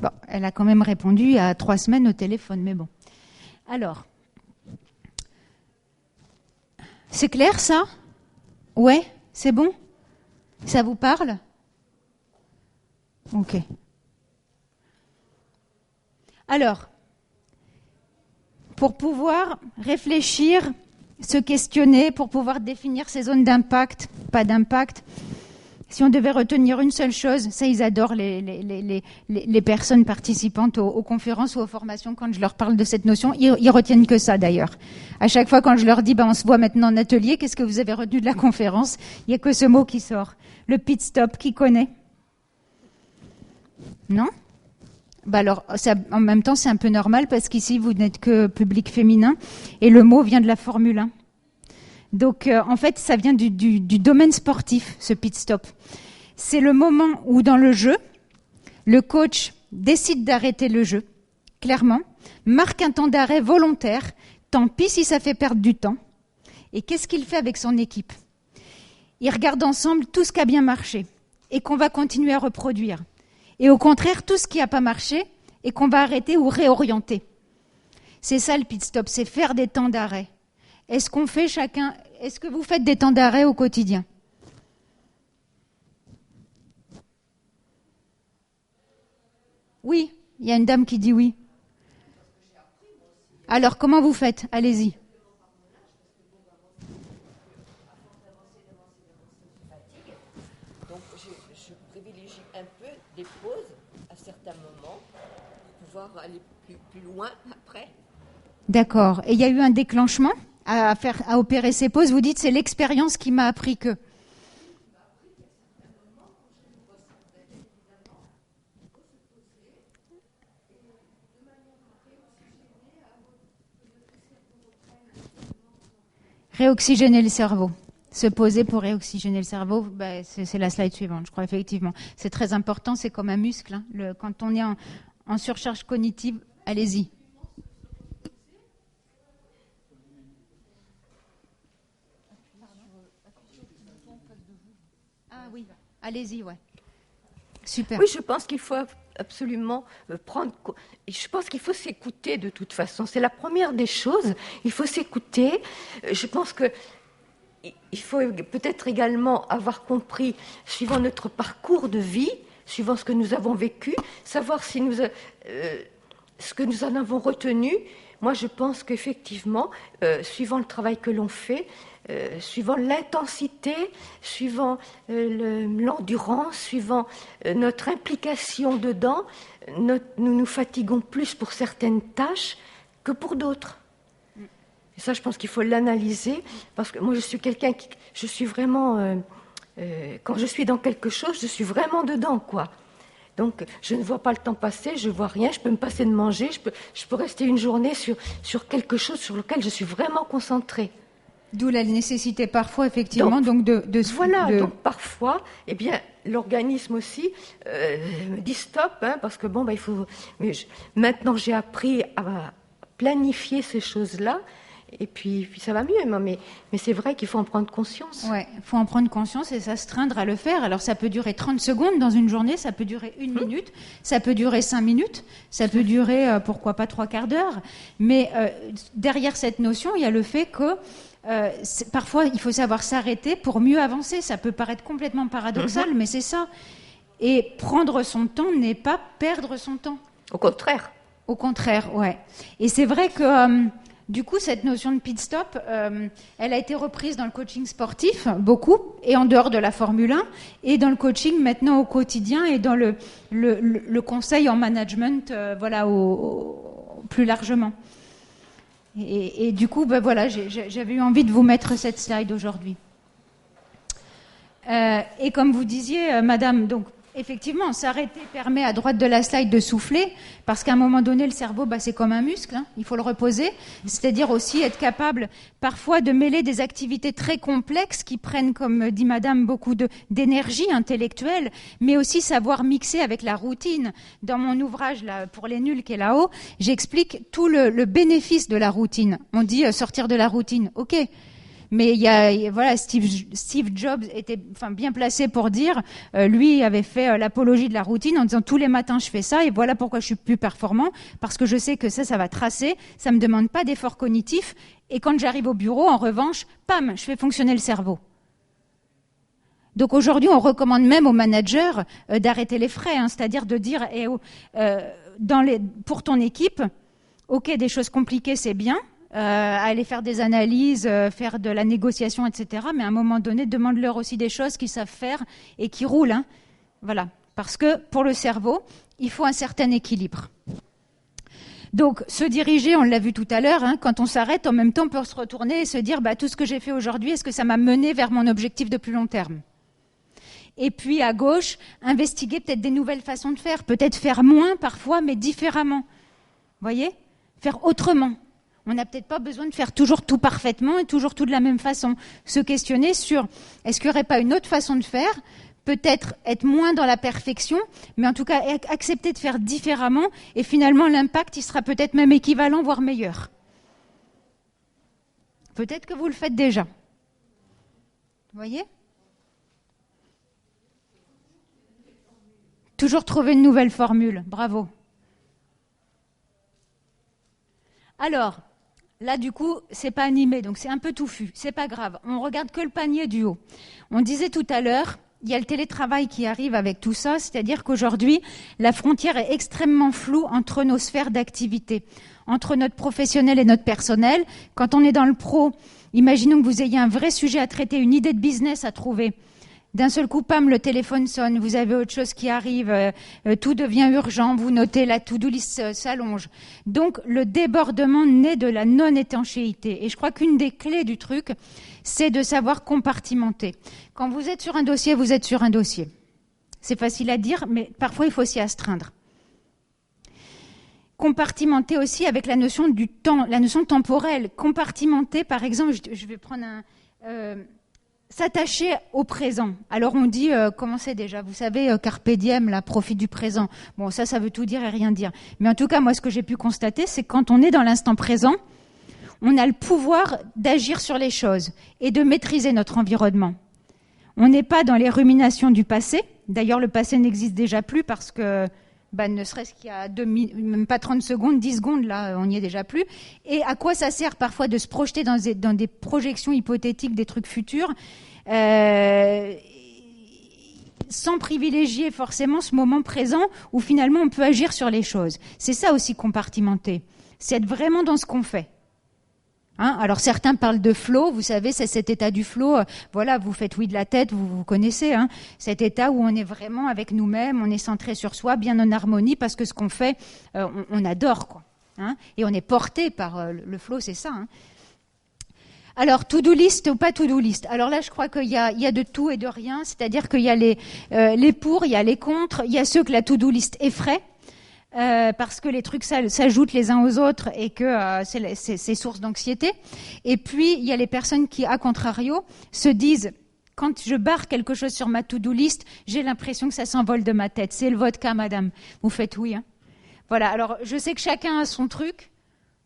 Bon, elle a quand même répondu il y a 3 semaines au téléphone, mais bon. Alors, c'est clair ça? Ouais? C'est bon? Ça vous parle? Ok. Alors, pour pouvoir réfléchir, se questionner, pour pouvoir définir ces zones d'impact, pas d'impact, si on devait retenir une seule chose, ça ils adorent les personnes participantes aux conférences ou aux formations quand je leur parle de cette notion, ils retiennent que ça d'ailleurs. À chaque fois quand je leur dis on se voit maintenant en atelier, qu'est-ce que vous avez retenu de la conférence? Il n'y a que ce mot qui sort. Le pit stop, qui connaît? Non? Alors, en même temps c'est un peu normal parce qu'ici vous n'êtes que public féminin et le mot vient de la Formule 1. Donc, en fait, ça vient du domaine sportif, ce pit stop. C'est le moment où, dans le jeu, le coach décide d'arrêter le jeu, clairement, marque un temps d'arrêt volontaire, tant pis si ça fait perdre du temps. Et qu'est-ce qu'il fait avec son équipe? Il regarde ensemble tout ce qui a bien marché et qu'on va continuer à reproduire. Et au contraire, tout ce qui n'a pas marché et qu'on va arrêter ou réorienter. C'est ça le pit stop, c'est faire des temps d'arrêt. Est-ce que vous faites des temps d'arrêt au quotidien? Oui, il y a une dame qui dit oui. Alors, comment vous faites? Allez-y.
Donc, je privilégie un peu des pauses à certains moments pour pouvoir aller plus loin après.
D'accord. Et il y a eu un déclenchement à opérer ces pauses? Vous dites c'est l'expérience qui m'a appris que. Réoxygéner le cerveau. Se poser pour réoxygéner le cerveau, c'est la slide suivante, je crois, effectivement. C'est très important, c'est comme un muscle. Quand on est en surcharge cognitive, allez-y. Ah oui, allez-y, ouais. Super.
Oui, je pense qu'il faut absolument je pense qu'il faut s'écouter de toute façon. C'est la première des choses. Il faut s'écouter. Je pense que il faut peut-être également avoir compris, suivant notre parcours de vie, suivant ce que nous avons vécu, savoir si ce que nous en avons retenu. Moi, je pense qu'effectivement, suivant le travail que l'on fait, suivant l'intensité, suivant l'endurance, suivant notre implication dedans, nous nous fatiguons plus pour certaines tâches que pour d'autres. Et ça, je pense qu'il faut l'analyser, parce que moi, je suis quelqu'un je suis vraiment... quand je suis dans quelque chose, je suis vraiment dedans, quoi. Donc, je ne vois pas le temps passer, je ne vois rien, je peux me passer de manger, je peux rester une journée sur quelque chose sur lequel je suis vraiment concentrée.
D'où la nécessité parfois, effectivement, donc
donc parfois, eh bien, l'organisme aussi me dit stop, parce que bon, il faut... Maintenant, j'ai appris à planifier ces choses-là, et puis ça va mieux, mais c'est vrai qu'il faut en prendre conscience.
Oui, il faut en prendre conscience et s'astreindre à le faire. Alors ça peut durer 30 secondes dans une journée, ça peut durer 1 minute, ça peut durer 5 minutes, ça peut durer, pourquoi pas, 3/4 d'heure. Mais derrière cette notion, il y a le fait que parfois il faut savoir s'arrêter pour mieux avancer. Ça peut paraître complètement paradoxal, mais c'est ça. Et prendre son temps n'est pas perdre son temps.
Au contraire.
Au contraire, ouais. Et c'est vrai que... du coup, cette notion de pit stop, elle a été reprise dans le coaching sportif, beaucoup, et en dehors de la Formule 1, et dans le coaching maintenant au quotidien, et dans le conseil en management, plus largement. Et du coup, voilà, j'avais eu envie de vous mettre cette slide aujourd'hui. Et comme vous disiez, madame, donc, effectivement, s'arrêter permet à droite de la slide de souffler, parce qu'à un moment donné, le cerveau, c'est comme un muscle, il faut le reposer, c'est-à-dire aussi être capable parfois de mêler des activités très complexes qui prennent, comme dit madame, beaucoup d'énergie intellectuelle, mais aussi savoir mixer avec la routine. Dans mon ouvrage là, pour les nuls qui est là-haut, j'explique tout le bénéfice de la routine. On dit sortir de la routine, ok. Mais Steve Jobs était bien placé pour dire, lui avait fait l'apologie de la routine en disant tous les matins je fais ça et voilà pourquoi je suis plus performant, parce que je sais que ça va tracer, ça me demande pas d'effort cognitif et quand j'arrive au bureau, en revanche, pam, je fais fonctionner le cerveau. Donc aujourd'hui, on recommande même aux managers d'arrêter les frais, c'est-à-dire de dire pour ton équipe, ok, des choses compliquées c'est bien. Aller faire des analyses, faire de la négociation, etc. Mais à un moment donné, demande-leur aussi des choses qu'ils savent faire et qui roulent. Voilà. Parce que pour le cerveau, il faut un certain équilibre. Donc, se diriger, on l'a vu tout à l'heure, quand on s'arrête, en même temps, on peut se retourner et se dire, tout ce que j'ai fait aujourd'hui, est-ce que ça m'a mené vers mon objectif de plus long terme ? Et puis, à gauche, investiguer peut-être des nouvelles façons de faire. Peut-être faire moins parfois, mais différemment. Vous voyez ? Faire autrement. On n'a peut-être pas besoin de faire toujours tout parfaitement et toujours tout de la même façon. Se questionner sur est-ce qu'il n'y aurait pas une autre façon de faire, peut-être être moins dans la perfection, mais en tout cas accepter de faire différemment et finalement l'impact il sera peut-être même équivalent, voire meilleur. Peut-être que vous le faites déjà. Vous voyez ? Toujours trouver une nouvelle formule. Bravo. Alors, là, du coup, c'est pas animé, donc c'est un peu touffu. C'est pas grave. On regarde que le panier du haut. On disait tout à l'heure, il y a le télétravail qui arrive avec tout ça, c'est-à-dire qu'aujourd'hui, la frontière est extrêmement floue entre nos sphères d'activité, entre notre professionnel et notre personnel. Quand on est dans le pro, imaginons que vous ayez un vrai sujet à traiter, une idée de business à trouver. D'un seul coup, pam, le téléphone sonne, vous avez autre chose qui arrive, tout devient urgent, vous notez, la to-do list s'allonge. Donc, le débordement naît de la non-étanchéité. Et je crois qu'une des clés du truc, c'est de savoir compartimenter. Quand vous êtes sur un dossier, vous êtes sur un dossier. C'est facile à dire, mais parfois, il faut s'y astreindre. Compartimenter aussi avec la notion du temps, la notion temporelle. Compartimenter, par exemple, je vais prendre s'attacher au présent. Alors on dit, comment c'est déjà ? Vous savez, carpe diem, là, profite du présent. Bon, ça veut tout dire et rien dire. Mais en tout cas, moi, ce que j'ai pu constater, c'est que quand on est dans l'instant présent, on a le pouvoir d'agir sur les choses et de maîtriser notre environnement. On n'est pas dans les ruminations du passé. D'ailleurs, le passé n'existe déjà plus parce que ne serait-ce qu'il y a même pas 30 secondes, 10 secondes, là, on n'y est déjà plus. Et à quoi ça sert parfois de se projeter dans des projections hypothétiques, des trucs futurs, sans privilégier forcément ce moment présent où finalement on peut agir sur les choses. C'est ça aussi compartimenter. C'est être vraiment dans ce qu'on fait. Alors certains parlent de flow, vous savez, c'est cet état du flow, voilà, vous faites oui de la tête, vous connaissez, cet état où on est vraiment avec nous-mêmes, on est centré sur soi, bien en harmonie, parce que ce qu'on fait, on adore, quoi. Et on est porté par le flow, c'est ça. Alors, to-do list ou pas to-do list. Alors là, je crois qu'il y a de tout et de rien, c'est-à-dire qu'il y a les pour, il y a les contre, il y a ceux que la to-do list effraie, parce que les trucs s'ajoutent les uns aux autres et que c'est source d'anxiété. Et puis, il y a les personnes qui, à contrario, se disent, quand je barre quelque chose sur ma to-do list, j'ai l'impression que ça s'envole de ma tête. C'est le votre cas, madame. Vous faites oui. Voilà, alors je sais que chacun a son truc.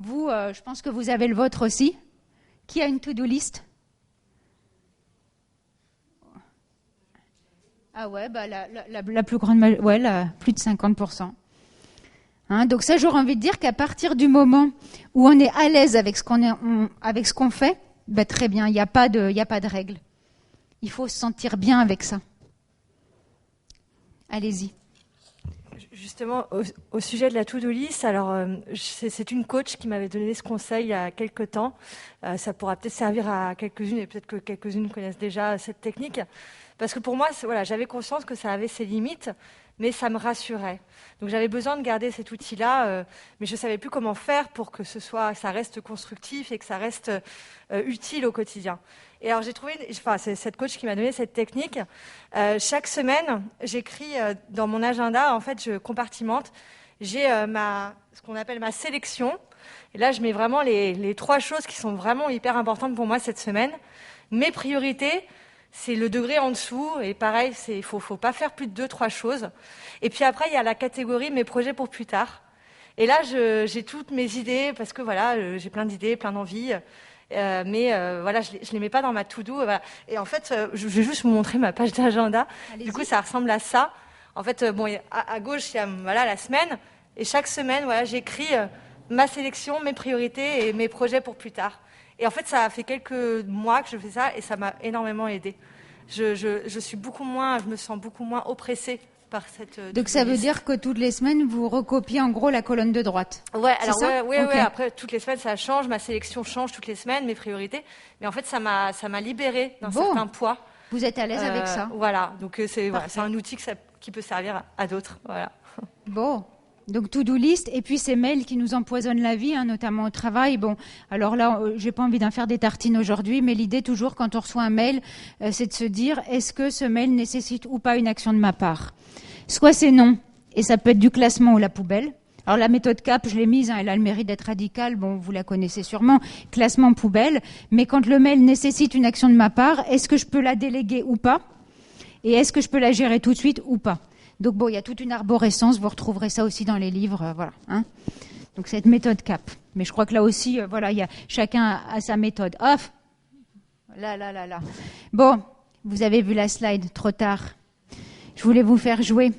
Vous, je pense que vous avez le vôtre aussi. Qui a une to-do list? Ah ouais, la plus grande, plus de 50%. Donc ça, j'aurais envie de dire qu'à partir du moment où on est à l'aise avec ce qu'on fait, très bien, il n'y a pas de règle. Il faut se sentir bien avec ça. Allez-y.
Justement, au sujet de la to-do list, alors c'est une coach qui m'avait donné ce conseil il y a quelques temps. Ça pourra peut-être servir à quelques-unes, et peut-être que quelques-unes connaissent déjà cette technique. Parce que pour moi, j'avais conscience que ça avait ses limites, mais ça me rassurait. Donc j'avais besoin de garder cet outil-là, mais je ne savais plus comment faire pour que ça reste constructif et que ça reste utile au quotidien. Et alors j'ai trouvé, c'est cette coach qui m'a donné cette technique. Chaque semaine, j'écris dans mon agenda, en fait, je compartimente. J'ai ce qu'on appelle ma sélection. Et là, je mets vraiment les 3 choses qui sont vraiment hyper importantes pour moi cette semaine. Mes priorités, c'est le degré en dessous. Et pareil, il faut pas faire plus de 2-3 choses. Et puis après, il y a la catégorie mes projets pour plus tard. Et là, j'ai toutes mes idées parce que voilà, j'ai plein d'idées, plein d'envies. Mais je les mets pas dans ma to-do. Voilà. Et en fait, je vais juste vous montrer ma page d'agenda. Allez-y. Du coup, ça ressemble à ça. En fait, à gauche, il y a la semaine. Et chaque semaine, j'écris ma sélection, mes priorités et mes projets pour plus tard. Et en fait, ça a fait quelques mois que je fais ça et ça m'a énormément aidée. Je me sens beaucoup moins oppressée par cette.
Donc ça veut dire que toutes les semaines, vous recopiez en gros la colonne de droite.
Ouais, alors okay. Après toutes les semaines ça change, ma sélection change toutes les semaines, mes priorités. Mais en fait ça m'a libérée d'un certain poids.
Vous êtes à l'aise avec ça?
Voilà, donc c'est un outil qui peut servir à d'autres. Voilà.
Bon. Donc to-do list et puis ces mails qui nous empoisonnent la vie, notamment au travail. Bon, alors là, j'ai pas envie d'en faire des tartines aujourd'hui, mais l'idée toujours quand on reçoit un mail, c'est de se dire est-ce que ce mail nécessite ou pas une action de ma part? Soit c'est non, et ça peut être du classement ou la poubelle. Alors la méthode CAP, je l'ai mise, elle a le mérite d'être radicale, bon, vous la connaissez sûrement, classement poubelle. Mais quand le mail nécessite une action de ma part, est-ce que je peux la déléguer ou pas? Et est-ce que je peux la gérer tout de suite ou pas? Donc bon, il y a toute une arborescence, vous retrouverez ça aussi dans les livres, voilà. Donc cette méthode CAP. Mais je crois que là aussi, chacun a sa méthode. Off. Là. Bon, vous avez vu la slide, trop tard. Je voulais vous faire jouer.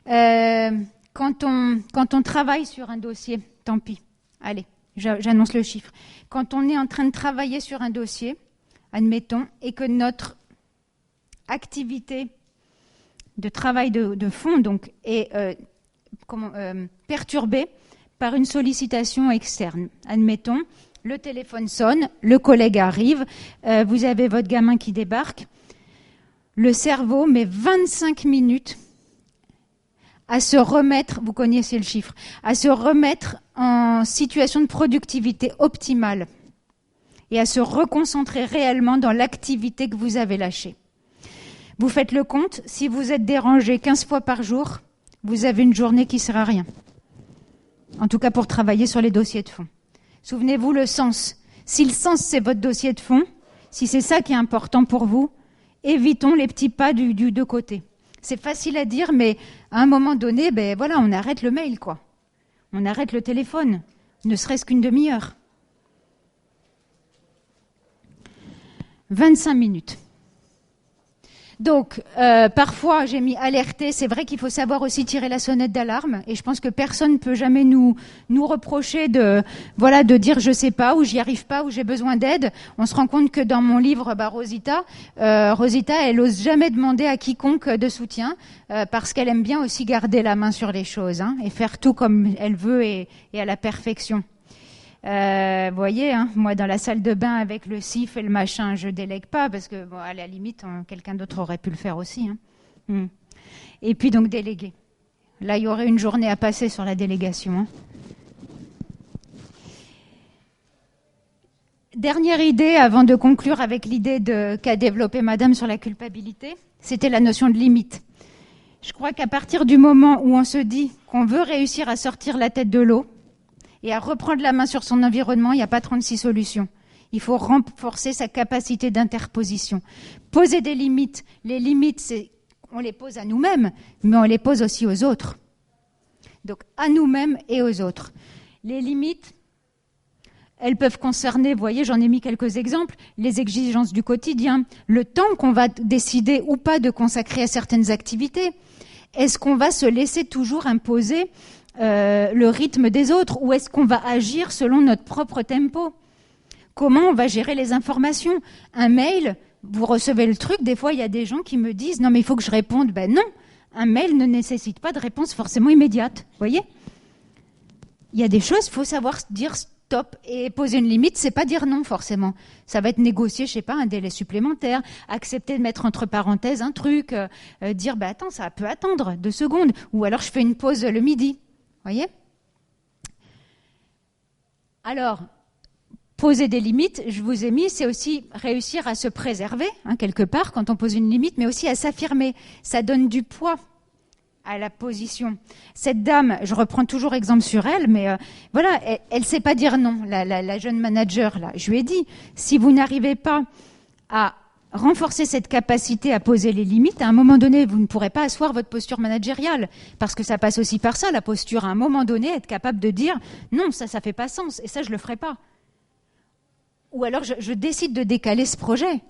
Quand on travaille sur un dossier, tant pis. Allez, j'annonce le chiffre. Quand on est en train de travailler sur un dossier, admettons, et que notre activité de travail de fond donc est perturbée par une sollicitation externe. Admettons, le téléphone sonne, le collègue arrive, vous avez votre gamin qui débarque. Le cerveau met 25 minutes à se remettre, vous connaissez le chiffre, à se remettre en situation de productivité optimale et à se reconcentrer réellement dans l'activité que vous avez lâchée. Vous faites le compte, si vous êtes dérangé 15 fois par jour, vous avez une journée qui ne sert à rien. En tout cas pour travailler sur les dossiers de fond. Souvenez-vous le sens. Si le sens c'est votre dossier de fond, si c'est ça qui est important pour vous, évitons les petits pas du de côté. C'est facile à dire, mais à un moment donné, on arrête le mail, quoi. On arrête le téléphone, ne serait-ce qu'une demi-heure. 25 minutes. Donc, parfois, j'ai mis alerter. C'est vrai qu'il faut savoir aussi tirer la sonnette d'alarme. Et je pense que personne ne peut jamais nous reprocher de dire je sais pas, ou j'y arrive pas, ou j'ai besoin d'aide. On se rend compte que dans mon livre, Rosita, elle ose jamais demander à quiconque de soutien, parce qu'elle aime bien aussi garder la main sur les choses, hein, et faire tout comme elle veut et à la perfection. Vous voyez, hein, moi dans la salle de bain avec le sif et le machin, je délègue pas parce que bon, à la limite, quelqu'un d'autre aurait pu le faire aussi. Hein. Et puis donc déléguer. Là, il y aurait une journée à passer sur la délégation. Hein. Dernière idée avant de conclure avec l'idée qu'a développée Madame sur la culpabilité, c'était la notion de limite. Je crois qu'à partir du moment où on se dit qu'on veut réussir à sortir la tête de l'eau, et à reprendre la main sur son environnement, il n'y a pas 36 solutions. Il faut renforcer sa capacité d'interposition. Poser des limites. Les limites, on les pose à nous-mêmes, mais on les pose aussi aux autres. Donc, à nous-mêmes et aux autres. Les limites, elles peuvent concerner, vous voyez, j'en ai mis quelques exemples, les exigences du quotidien, le temps qu'on va décider ou pas de consacrer à certaines activités. Est-ce qu'on va se laisser toujours imposer le rythme des autres, ou est-ce qu'on va agir selon notre propre tempo? Comment on va gérer les informations? Un mail, vous recevez le truc, des fois il y a des gens qui me disent non mais il faut que je réponde. Ben non, un mail ne nécessite pas de réponse forcément immédiate, vous voyez? Il y a des choses, il faut savoir dire stop, et poser une limite, c'est pas dire non forcément. Ça va être négocier, je sais pas, un délai supplémentaire, accepter de mettre entre parenthèses un truc, dire bah attends, ça peut attendre 2 secondes, ou alors je fais une pause le midi. Voyez? Alors, poser des limites, je vous ai mis, c'est aussi réussir à se préserver, hein, quelque part, quand on pose une limite, mais aussi à s'affirmer. Ça donne du poids à la position. Cette dame, je reprends toujours exemple sur elle, mais voilà, elle sait pas dire non, la jeune manager, là. Je lui ai dit, si vous n'arrivez pas à renforcer cette capacité à poser les limites, à un moment donné, vous ne pourrez pas asseoir votre posture managériale, parce que ça passe aussi par ça, la posture, à un moment donné, être capable de dire non, ça fait pas sens, et ça, je le ferai pas. Ou alors, je décide de décaler ce projet.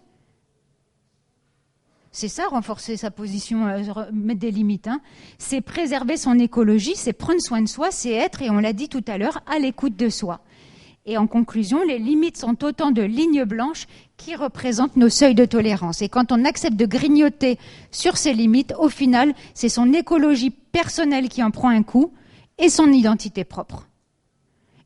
C'est ça, renforcer sa position, mettre des limites. Hein. C'est préserver son écologie, c'est prendre soin de soi, c'est être, et on l'a dit tout à l'heure, à l'écoute de soi. Et en conclusion, les limites sont autant de lignes blanches qui représentent nos seuils de tolérance. Et quand on accepte de grignoter sur ces limites, au final, c'est son écologie personnelle qui en prend un coup et son identité propre.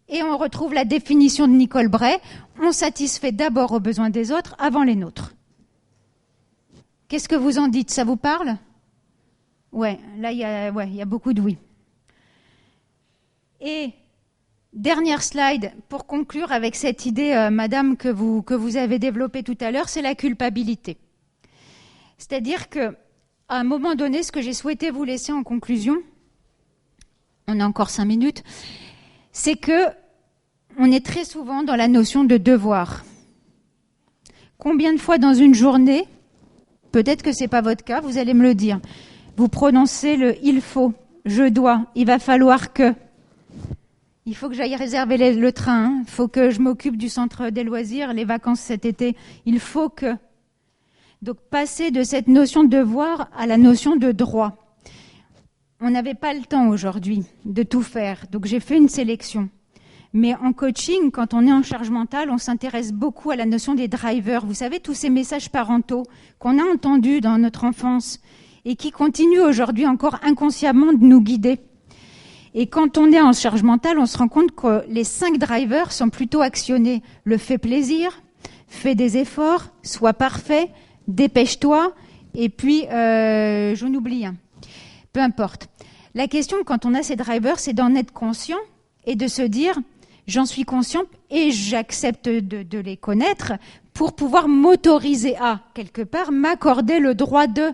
Et on retrouve la définition de Nicole Bray, on satisfait d'abord aux besoins des autres avant les nôtres. Qu'est-ce que vous en dites? Ça vous parle? Ouais, là il y a beaucoup de oui. Et dernière slide pour conclure avec cette idée, Madame, que vous avez développée tout à l'heure, c'est la culpabilité. C'est-à-dire que, à un moment donné, ce que j'ai souhaité vous laisser en conclusion, on a encore 5 minutes, c'est que on est très souvent dans la notion de devoir. Combien de fois dans une journée, peut-être que c'est pas votre cas, vous allez me le dire, vous prononcez le il faut, je dois, il va falloir que. Il faut que j'aille réserver le train, il faut que je m'occupe du centre des loisirs, les vacances cet été, il faut que. Donc passer de cette notion de devoir à la notion de droit. On n'avait pas le temps aujourd'hui de tout faire, donc j'ai fait une sélection. Mais en coaching, quand on est en charge mentale, on s'intéresse beaucoup à la notion des drivers. Vous savez, tous ces messages parentaux qu'on a entendus dans notre enfance et qui continuent aujourd'hui encore inconsciemment de nous guider. Et quand on est en charge mentale, on se rend compte que les 5 drivers sont plutôt actionnés. Le fais plaisir, fais des efforts, sois parfait, dépêche-toi, et puis j'en oublie un. Peu importe. La question, quand on a ces drivers, c'est d'en être conscient et de se dire, j'en suis conscient et j'accepte de les connaître pour pouvoir m'autoriser à, quelque part, m'accorder le droit de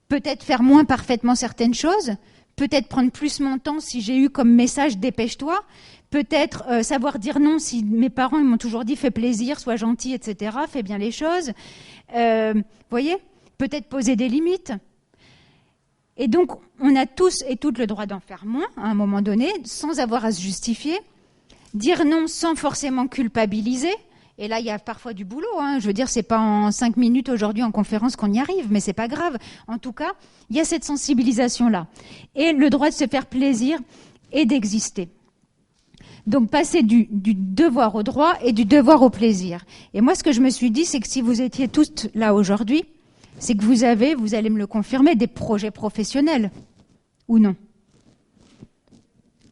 peut-être faire moins parfaitement certaines choses, peut-être prendre plus mon temps si j'ai eu comme message dépêche-toi, peut-être savoir dire non si mes parents ils m'ont toujours dit fais plaisir, sois gentil, etc., fais bien les choses. Voyez, peut-être poser des limites. Et donc, on a tous et toutes le droit d'en faire moins à un moment donné, sans avoir à se justifier. Dire non sans forcément culpabiliser. Et là, il y a parfois du boulot. Je veux dire, c'est pas en 5 minutes aujourd'hui en conférence qu'on y arrive, mais c'est pas grave. En tout cas, il y a cette sensibilisation-là. Et le droit de se faire plaisir et d'exister. Donc, passer du devoir au droit et du devoir au plaisir. Et moi, ce que je me suis dit, c'est que si vous étiez tous là aujourd'hui, c'est que vous allez me le confirmer, des projets professionnels. Ou non?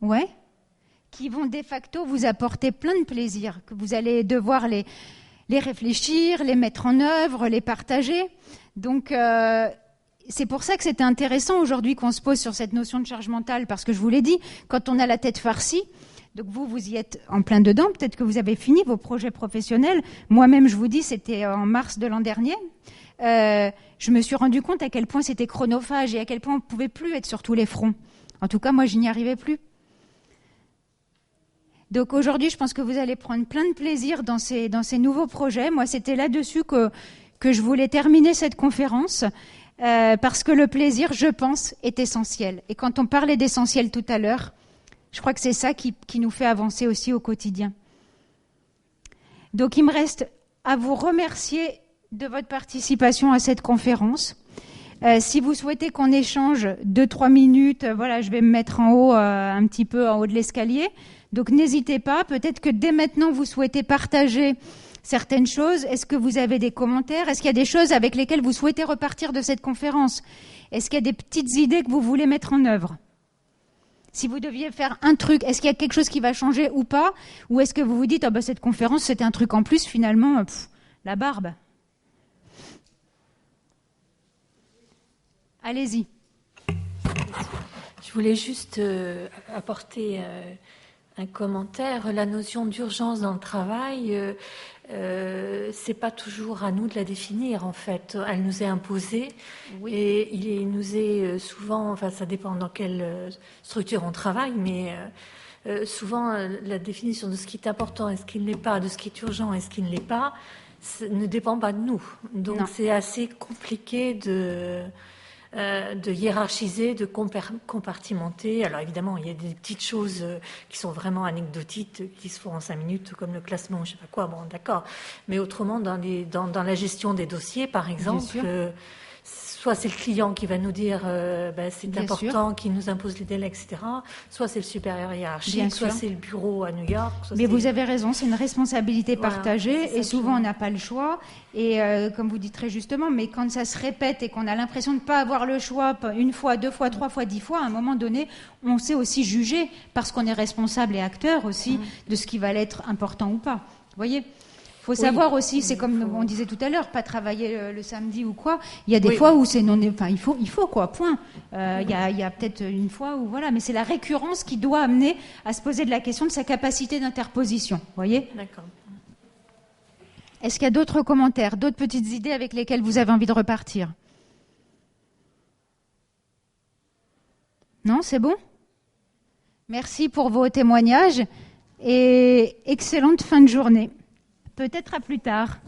Ouais? Qui vont de facto vous apporter plein de plaisir, que vous allez devoir les réfléchir, les mettre en œuvre, les partager. Donc, c'est pour ça que c'était intéressant aujourd'hui qu'on se pose sur cette notion de charge mentale, parce que je vous l'ai dit, quand on a la tête farcie, donc vous y êtes en plein dedans, peut-être que vous avez fini vos projets professionnels. Moi-même, je vous dis, c'était en mars de l'an dernier. Je me suis rendu compte à quel point c'était chronophage et à quel point on ne pouvait plus être sur tous les fronts. En tout cas, moi, je n'y arrivais plus. Donc aujourd'hui, je pense que vous allez prendre plein de plaisir dans ces nouveaux projets. Moi, c'était là-dessus que je voulais terminer cette conférence, parce que le plaisir, je pense, est essentiel. Et quand on parlait d'essentiel tout à l'heure, je crois que c'est ça qui nous fait avancer aussi au quotidien. Donc il me reste à vous remercier de votre participation à cette conférence. Si vous souhaitez qu'on échange 2-3 minutes, voilà, je vais me mettre en haut, un petit peu en haut de l'escalier. Donc n'hésitez pas, peut-être que dès maintenant vous souhaitez partager certaines choses. Est-ce que vous avez des commentaires? Est-ce qu'il y a des choses avec lesquelles vous souhaitez repartir de cette conférence? Est-ce qu'il y a des petites idées que vous voulez mettre en œuvre? Si vous deviez faire un truc, est-ce qu'il y a quelque chose qui va changer ou pas? Ou est-ce que vous vous dites, oh, cette conférence c'était un truc en plus, finalement, la barbe? Allez-y.
Je voulais juste apporter un commentaire. La notion d'urgence dans le travail, c'est pas toujours à nous de la définir, en fait. Elle nous est imposée, oui. Et il nous est souvent, enfin ça dépend dans quelle structure on travaille, mais souvent la définition de ce qui est important et ce qui ne l'est pas, de ce qui est urgent et ce qui ne l'est pas, ne dépend pas de nous. Donc c'est assez compliqué de hiérarchiser, de compartimenter. Alors évidemment, il y a des petites choses qui sont vraiment anecdotiques, qui se font en 5 minutes, comme le classement, je sais pas quoi, bon d'accord. Mais autrement, dans la gestion des dossiers, par exemple, soit c'est le client qui va nous dire c'est bien important, sûr, qui nous impose les délais, etc. Soit c'est le supérieur hiérarchique, soit c'est le bureau à New York.
Mais vous avez raison, c'est une responsabilité partagée, et souvent on n'a pas le choix. Et comme vous dites très justement, mais quand ça se répète et qu'on a l'impression de ne pas avoir le choix 1 fois, 2 fois, 3 fois, 10 fois, à un moment donné, on sait aussi juger, parce qu'on est responsable et acteur aussi de ce qui va l'être important ou pas. Vous voyez ? Il faut savoir aussi, c'est comme on disait tout à l'heure, pas travailler le samedi ou quoi. Il y a des fois où c'est non, enfin il faut quoi, point. Il y a peut-être une fois où voilà, mais c'est la récurrence qui doit amener à se poser de la question de sa capacité d'interposition. Vous voyez ?
D'accord.
Est-ce qu'il y a d'autres commentaires, d'autres petites idées avec lesquelles vous avez envie de repartir ? Non, c'est bon ? Merci pour vos témoignages et excellente fin de journée. Peut-être à plus tard.